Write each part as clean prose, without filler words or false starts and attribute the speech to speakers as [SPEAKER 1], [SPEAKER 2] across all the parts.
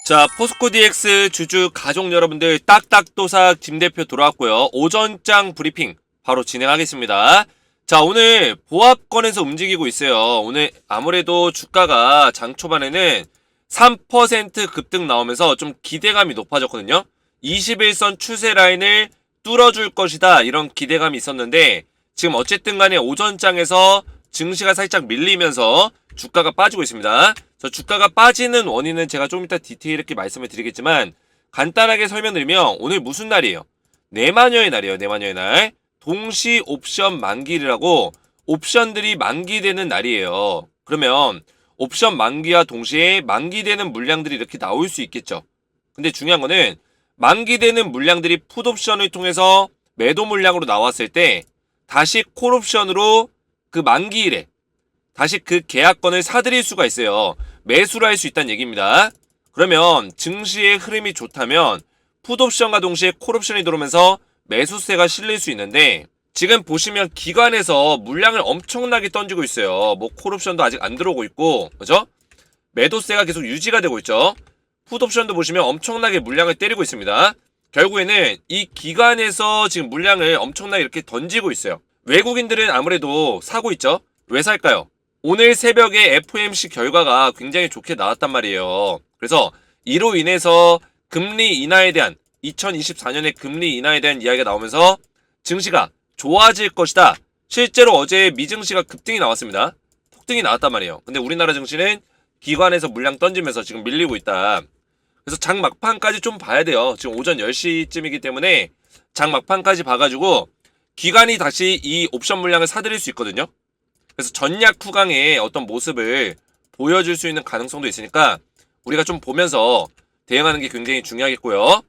[SPEAKER 1] 자, 포스코 DX 주주 가족 여러분들 딱딱도사 김 대표 돌아왔고요. 오전장 브리핑 바로 진행하겠습니다. 자, 오늘 보합권에서 움직이고 있어요. 오늘 아무래도 주가가 장 초반에는 3% 급등 나오면서 좀 기대감이 높아졌거든요. 21선 추세 라인을 뚫어줄 것이다, 이런 기대감이 있었는데 지금 어쨌든 간에 오전장에서 증시가 살짝 밀리면서 주가가 빠지고 있습니다. 그래서 주가가 빠지는 원인은 제가 좀 이따 디테일 있게 말씀을 드리겠지만 간단하게 설명드리면 오늘 무슨 날이에요? 내마녀의 날이에요. 내마녀의 날. 동시 옵션 만기라고 옵션들이 만기되는 날이에요. 그러면 옵션 만기와 동시에 만기되는 물량들이 이렇게 나올 수 있겠죠. 근데 중요한 거는 만기되는 물량들이 풋옵션을 통해서 매도 물량으로 나왔을 때 다시 콜옵션으로 그 만기일에 다시 그 계약권을 사들일 수가 있어요. 매수를 할 수 있다는 얘기입니다. 그러면 증시의 흐름이 좋다면 풋옵션과 동시에 콜옵션이 들어오면서 매수세가 실릴 수 있는데 지금 보시면 기관에서 물량을 엄청나게 던지고 있어요. 뭐 콜옵션도 아직 안 들어오고 있고, 그죠? 매도세가 계속 유지가 되고 있죠. 풋옵션도 보시면 엄청나게 물량을 때리고 있습니다. 결국에는 이 기관에서 지금 물량을 엄청나게 이렇게 던지고 있어요. 외국인들은 아무래도 사고 있죠. 왜 살까요? 오늘 새벽에 FOMC 결과가 굉장히 좋게 나왔단 말이에요. 그래서 이로 인해서 금리 인하에 대한 2024년의 금리 인하에 대한 이야기가 나오면서 증시가 좋아질 것이다. 실제로 어제 미증시가 급등이 나왔습니다. 폭등이 나왔단 말이에요. 근데 우리나라 증시는 기관에서 물량 던지면서 지금 밀리고 있다. 그래서 장 막판까지 좀 봐야 돼요. 지금 오전 10시쯤이기 때문에 장 막판까지 봐가지고 기관이 다시 이 옵션 물량을 사들일 수 있거든요. 그래서 전략 후강의 어떤 모습을 보여줄 수 있는 가능성도 있으니까 우리가 좀 보면서 대응하는 게 굉장히 중요하겠고요.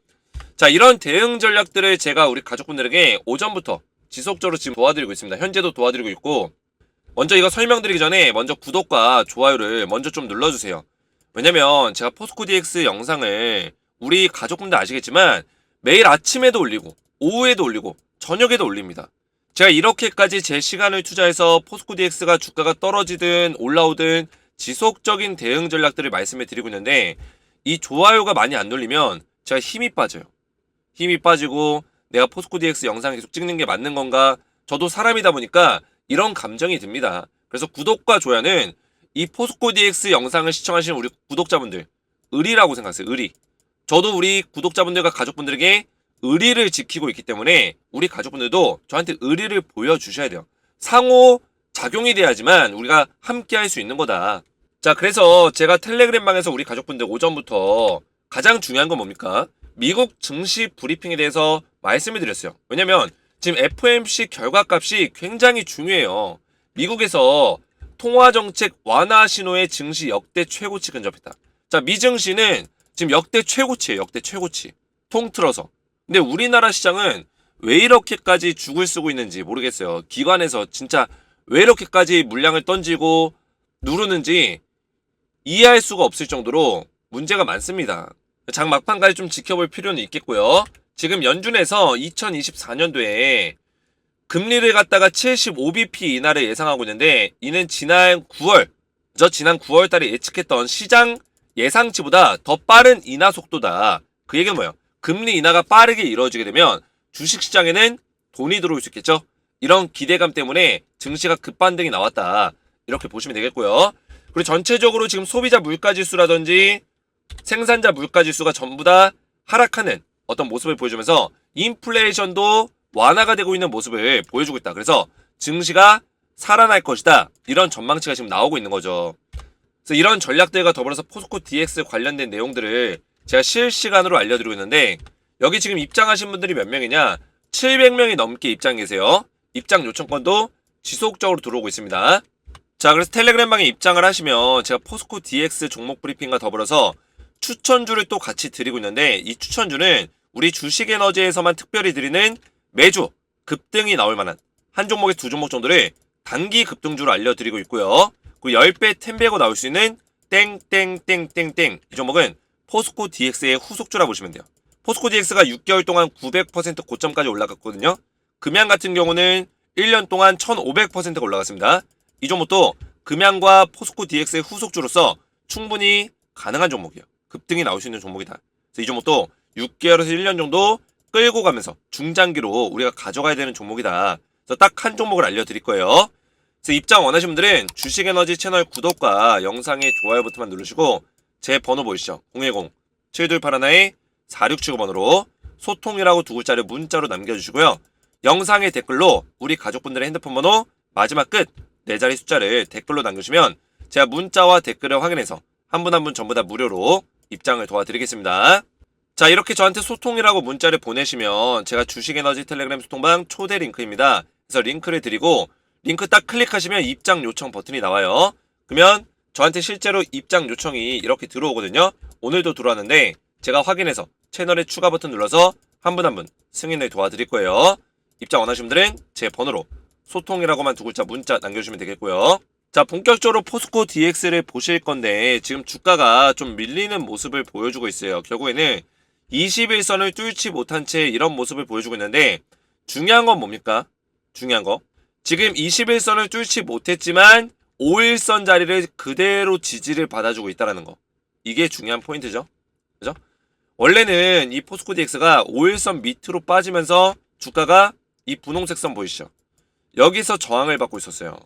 [SPEAKER 1] 자, 이런 대응 전략들을 제가 우리 가족분들에게 오전부터 지속적으로 지금 도와드리고 있습니다. 현재도 도와드리고 있고, 먼저 이거 설명드리기 전에 먼저 구독과 좋아요를 먼저 좀 눌러주세요. 왜냐면 제가 포스코 DX 영상을 우리 가족분들 아시겠지만 매일 아침에도 올리고 오후에도 올리고 저녁에도 올립니다. 제가 이렇게까지 제 시간을 투자해서 포스코 DX가 주가가 떨어지든 올라오든 지속적인 대응 전략들을 말씀해 드리고 있는데 이 좋아요가 많이 안 눌리면 제가 힘이 빠져요. 힘이 빠지고 내가 포스코 DX 영상 계속 찍는 게 맞는 건가? 저도 사람이다 보니까 이런 감정이 듭니다. 그래서 구독과 좋아요는 이 포스코 DX 영상을 시청하시는 우리 구독자분들 의리라고 생각하세요. 의리. 저도 우리 구독자분들과 가족분들에게 의리를 지키고 있기 때문에 우리 가족분들도 저한테 의리를 보여주셔야 돼요. 상호 작용이 돼야지만 우리가 함께 할 수 있는 거다. 자, 그래서 제가 텔레그램방에서 우리 가족분들 오전부터 가장 중요한 건 뭡니까? 미국 증시 브리핑에 대해서 말씀을 드렸어요. 왜냐면 지금 FOMC 결과값이 굉장히 중요해요. 미국에서 통화정책 완화 신호의 증시 역대 최고치 근접했다. 자, 미증시는 지금 역대 최고치예요. 역대 최고치. 통틀어서. 근데 우리나라 시장은 왜 이렇게까지 죽을 쓰고 있는지 모르겠어요. 기관에서 진짜 왜 이렇게까지 물량을 던지고 누르는지 이해할 수가 없을 정도로 문제가 많습니다. 장 막판까지 좀 지켜볼 필요는 있겠고요. 지금 연준에서 2024년도에 금리를 갖다가 75bp 인하를 예상하고 있는데 이는 지난 9월 달에 예측했던 시장 예상치보다 더 빠른 인하 속도다. 그 얘기는 뭐예요? 금리 인하가 빠르게 이루어지게 되면 주식시장에는 돈이 들어올 수 있겠죠? 이런 기대감 때문에 증시가 급반등이 나왔다. 이렇게 보시면 되겠고요. 그리고 전체적으로 지금 소비자 물가지수라든지 생산자 물가지수가 전부 다 하락하는 어떤 모습을 보여주면서 인플레이션도 완화가 되고 있는 모습을 보여주고 있다. 그래서 증시가 살아날 것이다. 이런 전망치가 지금 나오고 있는 거죠. 그래서 이런 전략들과 더불어서 포스코 DX 관련된 내용들을 제가 실시간으로 알려드리고 있는데 여기 지금 입장하신 분들이 몇 명이냐? 700명이 넘게 입장 계세요. 입장 요청권도 지속적으로 들어오고 있습니다. 자, 그래서 텔레그램방에 입장을 하시면 제가 포스코 DX 종목 브리핑과 더불어서 추천주를 또 같이 드리고 있는데 이 추천주는 우리 주식에너지에서만 특별히 드리는 매주 급등이 나올 만한 한 종목에 두 종목 정도를 단기 급등주로 알려드리고 있고요. 그리고 10배 10배고 나올 수 있는 땡땡땡땡땡 이 종목은 포스코 DX의 후속주라 보시면 돼요. 포스코 DX가 6개월 동안 900% 고점까지 올라갔거든요. 금양 같은 경우는 1년 동안 1500%가 올라갔습니다. 이 종목도 금양과 포스코 DX의 후속주로서 충분히 가능한 종목이에요. 급등이 나올 수 있는 종목이다. 그래서 이 종목도 6개월에서 1년 정도 끌고 가면서 중장기로 우리가 가져가야 되는 종목이다. 그래서 딱 한 종목을 알려드릴 거예요. 그래서 입장 원하시는 분들은 주식에너지 채널 구독과 영상의 좋아요 버튼만 누르시고 제 번호 보이시죠? 010-7281-4679번으로 소통이라고 두 글자를 문자로 남겨주시고요. 영상의 댓글로 우리 가족분들의 핸드폰 번호 마지막 끝 4자리 숫자를 댓글로 남겨주시면 제가 문자와 댓글을 확인해서 한 분 한 분 전부 다 무료로 입장을 도와드리겠습니다. 자, 이렇게 저한테 소통이라고 문자를 보내시면 제가 주식에너지 텔레그램 소통방 초대 링크입니다. 그래서 링크를 드리고 링크 딱 클릭하시면 입장 요청 버튼이 나와요. 그러면 저한테 실제로 입장 요청이 이렇게 들어오거든요. 오늘도 들어왔는데 제가 확인해서 채널에 추가 버튼 눌러서 한 분 한 분 승인을 도와드릴 거예요. 입장 원하시는 분들은 제 번호로 소통이라고만 두 글자 문자 남겨주시면 되겠고요. 자, 본격적으로 포스코 DX를 보실 건데 지금 주가가 좀 밀리는 모습을 보여주고 있어요. 결국에는 21선을 뚫지 못한 채 이런 모습을 보여주고 있는데 중요한 건 뭡니까? 중요한 거. 지금 21선을 뚫지 못했지만 5일선 자리를 그대로 지지를 받아주고 있다는 거. 이게 중요한 포인트죠. 그죠? 원래는 이 포스코 DX가 5일선 밑으로 빠지면서 주가가 이 분홍색 선 보이시죠? 여기서 저항을 받고 있었어요.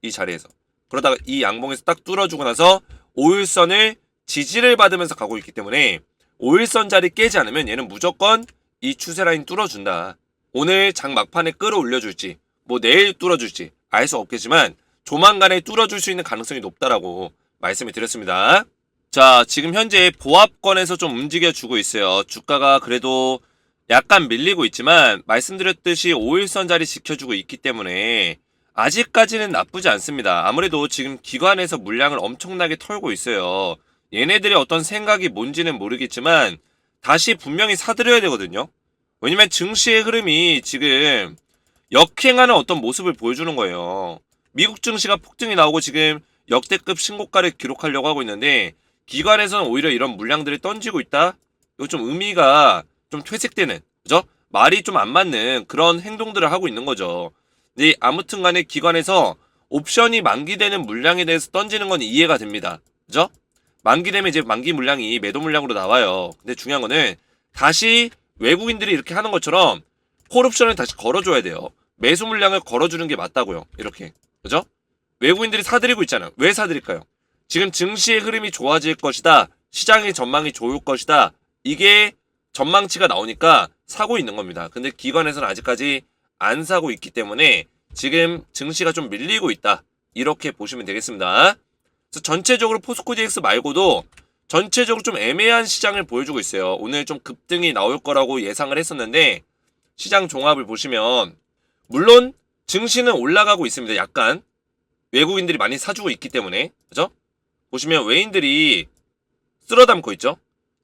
[SPEAKER 1] 이 자리에서. 그러다가 이 양봉에서 딱 뚫어주고 나서 5일선을 지지를 받으면서 가고 있기 때문에 5일선 자리 깨지 않으면 얘는 무조건 이 추세 라인 뚫어준다. 오늘 장 막판에 끌어올려줄지 뭐 내일 뚫어줄지 알 수 없겠지만 조만간에 뚫어줄 수 있는 가능성이 높다라고 말씀을 드렸습니다. 자, 지금 현재 보합권에서 좀 움직여주고 있어요. 주가가 그래도 약간 밀리고 있지만 말씀드렸듯이 5일선 자리 지켜주고 있기 때문에 아직까지는 나쁘지 않습니다. 아무래도 지금 기관에서 물량을 엄청나게 털고 있어요. 얘네들의 어떤 생각이 뭔지는 모르겠지만 다시 분명히 사들여야 되거든요. 왜냐면 증시의 흐름이 지금 역행하는 어떤 모습을 보여주는 거예요. 미국 증시가 폭등이 나오고 지금 역대급 신고가를 기록하려고 하고 있는데 기관에서는 오히려 이런 물량들을 던지고 있다? 이거 좀 의미가 좀 퇴색되는, 그죠? 말이 좀 안 맞는 그런 행동들을 하고 있는 거죠. 근데 아무튼 간에 기관에서 옵션이 만기되는 물량에 대해서 던지는 건 이해가 됩니다. 그죠? 만기되면 이제 만기 물량이 매도 물량으로 나와요. 근데 중요한 거는 다시 외국인들이 이렇게 하는 것처럼 콜옵션을 다시 걸어줘야 돼요. 매수 물량을 걸어주는 게 맞다고요. 이렇게. 그죠? 외국인들이 사들이고 있잖아요. 왜 사들일까요? 지금 증시의 흐름이 좋아질 것이다. 시장의 전망이 좋을 것이다. 이게 전망치가 나오니까 사고 있는 겁니다. 근데 기관에서는 아직까지 안 사고 있기 때문에 지금 증시가 좀 밀리고 있다. 이렇게 보시면 되겠습니다. 그래서 전체적으로 포스코 DX 말고도 전체적으로 좀 애매한 시장을 보여주고 있어요. 오늘 좀 급등이 나올 거라고 예상을 했었는데 시장 종합을 보시면 물론 증시는 올라가고 있습니다. 약간 외국인들이 많이 사주고 있기 때문에 그죠? 보시면 외인들이 쓸어담고 있죠.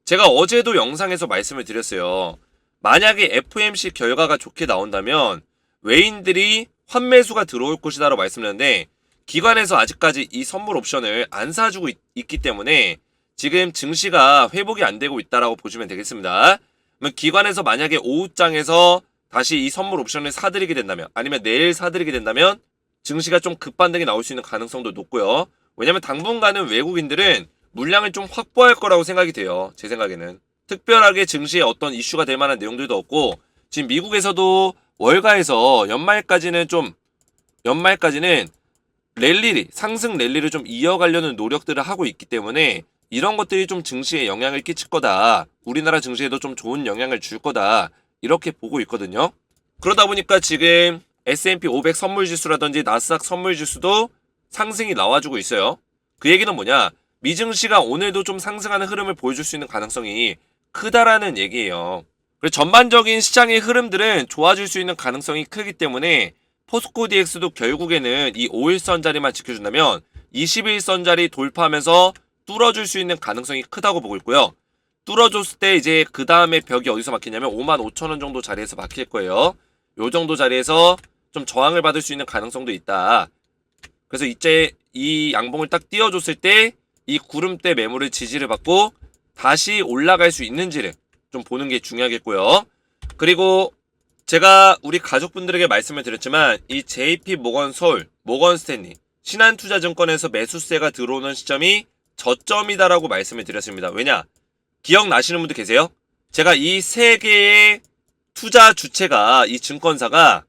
[SPEAKER 1] 제가 어제도 영상에서 말씀을 드렸어요. 만약에 FOMC 결과가 좋게 나온다면 외인들이 환매수가 들어올 것이다 라고 말씀드렸는데 기관에서 아직까지 이 선물 옵션을 안 사주고 있기 때문에 지금 증시가 회복이 안 되고 있다라고 보시면 되겠습니다. 그러면 기관에서 만약에 오후장에서 다시 이 선물 옵션을 사들이게 된다면 아니면 내일 사들이게 된다면 증시가 좀 급반등이 나올 수 있는 가능성도 높고요. 왜냐면 당분간은 외국인들은 물량을 좀 확보할 거라고 생각이 돼요. 제 생각에는. 특별하게 증시에 어떤 이슈가 될 만한 내용들도 없고 지금 미국에서도 월가에서 연말까지는 상승 랠리를 좀 이어가려는 노력들을 하고 있기 때문에 이런 것들이 좀 증시에 영향을 끼칠 거다. 우리나라 증시에도 좀 좋은 영향을 줄 거다. 이렇게 보고 있거든요. 그러다 보니까 지금 S&P 500 선물지수라든지 나스닥 선물지수도 상승이 나와주고 있어요. 그 얘기는 뭐냐? 미증시가 오늘도 좀 상승하는 흐름을 보여줄 수 있는 가능성이 크다라는 얘기예요. 그리고 전반적인 시장의 흐름들은 좋아질 수 있는 가능성이 크기 때문에 포스코 DX도 결국에는 이 5일선 자리만 지켜준다면 21선 자리 돌파하면서 뚫어줄 수 있는 가능성이 크다고 보고 있고요. 뚫어줬을 때 이제 그 다음에 벽이 어디서 막히냐면 55,000원 정도 자리에서 막힐 거예요. 요 정도 자리에서 좀 저항을 받을 수 있는 가능성도 있다. 그래서 이제 이 양봉을 딱 띄워줬을 때 이 구름대 매물을 지지를 받고 다시 올라갈 수 있는지를 좀 보는 게 중요하겠고요. 그리고 제가 우리 가족분들에게 말씀을 드렸지만 이 JP 모건 서울, 모건 스탠리, 신한투자증권에서 매수세가 들어오는 시점이 저점이다라고 말씀을 드렸습니다. 왜냐? 기억나시는 분들 계세요? 제가 이 세 개의 투자 주체가, 이 증권사가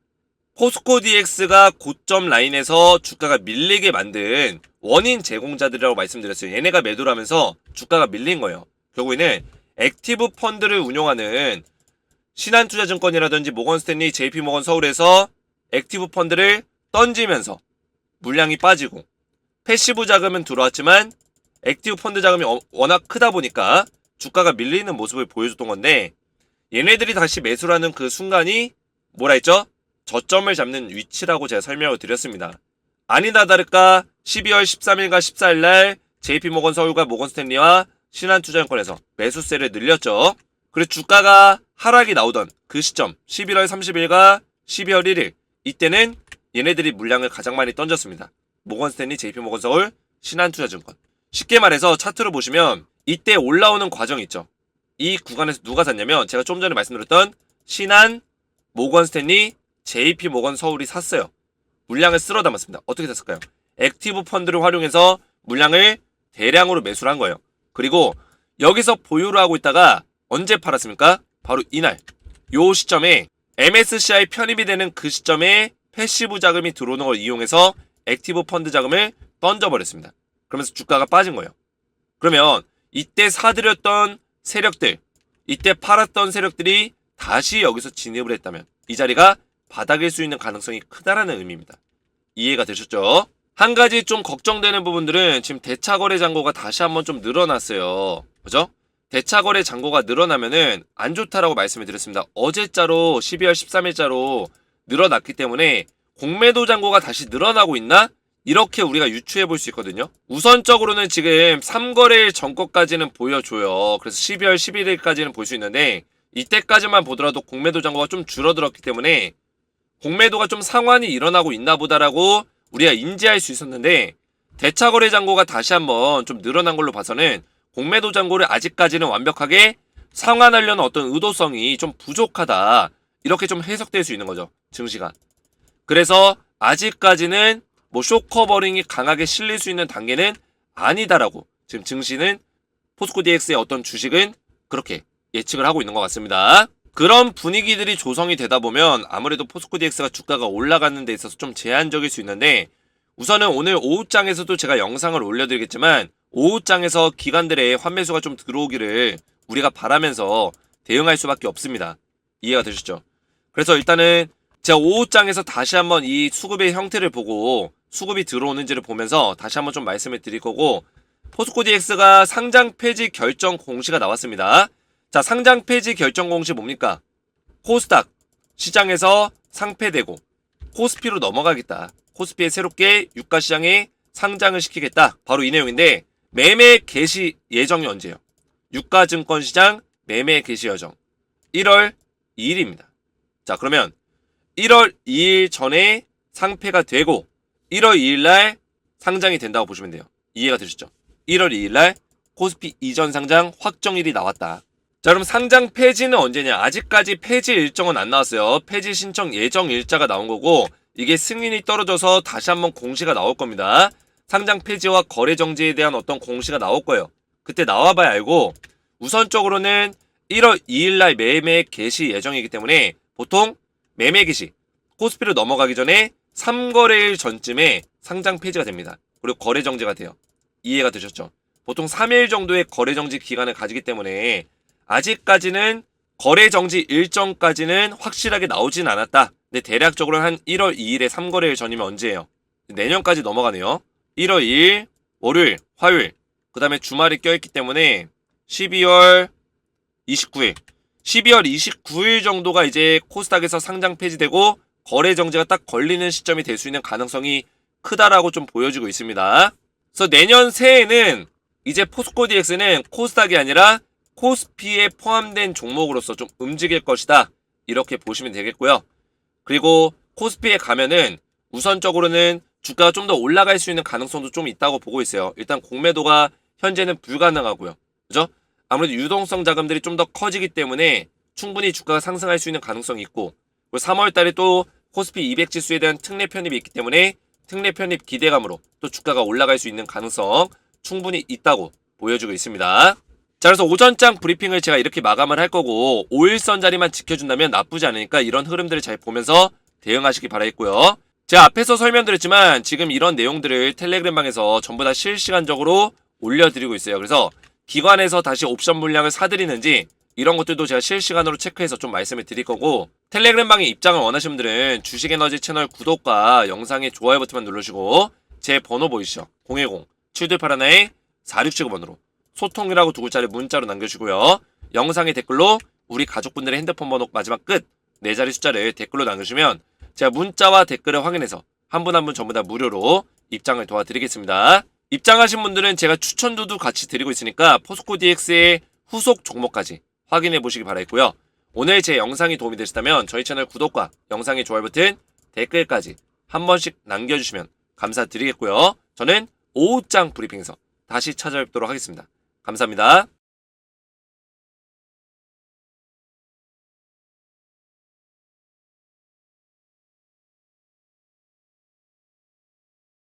[SPEAKER 1] 포스코 DX가 고점 라인에서 주가가 밀리게 만든 원인 제공자들이라고 말씀드렸어요. 얘네가 매도를 하면서 주가가 밀린 거예요. 결국에는 액티브 펀드를 운용하는 신한투자증권이라든지 모건스탠리, JP모건 서울에서 액티브 펀드를 던지면서 물량이 빠지고 패시브 자금은 들어왔지만 액티브 펀드 자금이 워낙 크다 보니까 주가가 밀리는 모습을 보여줬던 건데, 얘네들이 다시 매수를 하는 그 순간이 뭐라 했죠? 저점을 잡는 위치라고 제가 설명을 드렸습니다. 아니나 다를까 12월 13일과 14일날 JP모건 서울과 모건스탠리와 신한투자증권에서 매수세를 늘렸죠. 그리고 주가가 하락이 나오던 그 시점 11월 30일과 12월 1일, 이때는 얘네들이 물량을 가장 많이 던졌습니다. 모건스탠리, JP모건 서울, 신한투자증권. 쉽게 말해서 차트로 보시면 이때 올라오는 과정이 있죠. 이 구간에서 누가 샀냐면 제가 좀 전에 말씀드렸던 신한, 모건스탠리, JP모건 서울이 샀어요. 물량을 쓸어 담았습니다. 어떻게 샀을까요? 액티브 펀드를 활용해서 물량을 대량으로 매수를 한 거예요. 그리고 여기서 보유를 하고 있다가 언제 팔았습니까? 바로 이날, 요 시점에 MSCI 편입이 되는 그 시점에 패시브 자금이 들어오는 걸 이용해서 액티브 펀드 자금을 던져버렸습니다. 그러면서 주가가 빠진 거예요. 그러면 이때 사들였던 세력들, 이때 팔았던 세력들이 다시 여기서 진입을 했다면 이 자리가 바닥일 수 있는 가능성이 크다라는 의미입니다. 이해가 되셨죠? 한 가지 좀 걱정되는 부분들은 지금 대차거래 잔고가 다시 한번 좀 늘어났어요. 그죠? 대차거래 잔고가 늘어나면은 안 좋다라고 말씀을 드렸습니다. 어제자로 12월 13일자로 늘어났기 때문에 공매도 잔고가 다시 늘어나고 있나? 이렇게 우리가 유추해 볼 수 있거든요. 우선적으로는 지금 3거래일 전거까지는 보여줘요. 그래서 12월 11일까지는 볼 수 있는데 이때까지만 보더라도 공매도 잔고가 좀 줄어들었기 때문에 공매도가 좀 상환이 일어나고 있나 보다라고 우리가 인지할 수 있었는데, 대차거래 잔고가 다시 한번 좀 늘어난 걸로 봐서는 공매도 잔고를 아직까지는 완벽하게 상환하려는 어떤 의도성이 좀 부족하다, 이렇게 좀 해석될 수 있는 거죠, 증시가. 그래서 아직까지는 뭐 쇼커버링이 강하게 실릴 수 있는 단계는 아니다라고 지금 증시는, 포스코 DX의 어떤 주식은 그렇게 예측을 하고 있는 것 같습니다. 그런 분위기들이 조성이 되다 보면 아무래도 포스코 DX가 주가가 올라가는 데 있어서 좀 제한적일 수 있는데, 우선은 오늘 오후장에서도 제가 영상을 올려드리겠지만 오후장에서 기관들의 환매수가 좀 들어오기를 우리가 바라면서 대응할 수밖에 없습니다. 이해가 되셨죠? 그래서 일단은 제가 오후장에서 다시 한번 이 수급의 형태를 보고 수급이 들어오는지를 보면서 다시 한번 좀 말씀을 드릴 거고, 포스코 DX가 상장 폐지 결정 공시가 나왔습니다. 자, 상장 폐지 결정 공시 뭡니까? 코스닥 시장에서 상폐되고 코스피로 넘어가겠다. 코스피에 새롭게 유가시장에 상장을 시키겠다. 바로 이 내용인데, 매매 개시 예정이 언제예요? 유가증권시장 매매 개시 예정 1월 2일입니다. 자, 그러면 1월 2일 전에 상폐가 되고 1월 2일날 상장이 된다고 보시면 돼요. 이해가 되셨죠? 1월 2일날 코스피 이전 상장 확정일이 나왔다. 자, 그럼 상장 폐지는 언제냐? 아직까지 폐지 일정은 안 나왔어요. 폐지 신청 예정 일자가 나온 거고, 이게 승인이 떨어져서 다시 한번 공시가 나올 겁니다. 상장 폐지와 거래 정지에 대한 어떤 공시가 나올 거예요. 그때 나와봐야 알고, 우선적으로는 1월 2일날 매매 개시 예정이기 때문에 보통 매매 개시, 코스피로 넘어가기 전에 3거래일 전쯤에 상장 폐지가 됩니다. 그리고 거래 정지가 돼요. 이해가 되셨죠? 보통 3일 정도의 거래 정지 기간을 가지기 때문에 아직까지는 거래 정지 일정까지는 확실하게 나오진 않았다. 근데 대략적으로 한 1월 2일에 3거래일 전이면 언제예요? 내년까지 넘어가네요. 1월 2일 월요일, 화요일, 그 다음에 주말이 껴있기 때문에 12월 29일 12월 29일 정도가 이제 코스닥에서 상장 폐지되고 거래 정지가 딱 걸리는 시점이 될 수 있는 가능성이 크다라고 좀 보여지고 있습니다. 그래서 내년 새해에는 이제 포스코 DX는 코스닥이 아니라 코스피에 포함된 종목으로서 좀 움직일 것이다, 이렇게 보시면 되겠고요. 그리고 코스피에 가면은 우선적으로는 주가가 좀 더 올라갈 수 있는 가능성도 좀 있다고 보고 있어요. 일단 공매도가 현재는 불가능하고요. 그죠? 아무래도 유동성 자금들이 좀 더 커지기 때문에 충분히 주가가 상승할 수 있는 가능성이 있고, 그리고 3월달에 또 코스피 200 지수에 대한 특례 편입이 있기 때문에 특례 편입 기대감으로 또 주가가 올라갈 수 있는 가능성 충분히 있다고 보여주고 있습니다. 자, 그래서 오전장 브리핑을 제가 이렇게 마감을 할 거고 5일선 자리만 지켜준다면 나쁘지 않으니까 이런 흐름들을 잘 보면서 대응하시기 바라겠고요. 제가 앞에서 설명드렸지만 지금 이런 내용들을 텔레그램 방에서 전부 다 실시간적으로 올려드리고 있어요. 그래서 기관에서 다시 옵션 물량을 사드리는지 이런 것들도 제가 실시간으로 체크해서 좀 말씀을 드릴 거고, 텔레그램 방에 입장을 원하시는 분들은 주식에너지 채널 구독과 영상의 좋아요 버튼만 누르시고 제 번호 보이시죠? 010-7281-4679번으로 소통이라고 두 글자를 문자로 남겨주시고요. 영상의 댓글로 우리 가족분들의 핸드폰 번호 마지막 끝 4자리 숫자를 댓글로 남겨주시면 제가 문자와 댓글을 확인해서 한 분 한 분 전부 다 무료로 입장을 도와드리겠습니다. 입장하신 분들은 제가 추천도도 같이 드리고 있으니까 포스코 DX의 후속 종목까지 확인해 보시기 바라겠고요. 오늘 제 영상이 도움이 되셨다면 저희 채널 구독과 영상의 좋아요 버튼, 댓글까지 한 번씩 남겨주시면 감사드리겠고요. 저는 오후장 브리핑에서 다시 찾아뵙도록 하겠습니다. 감사합니다.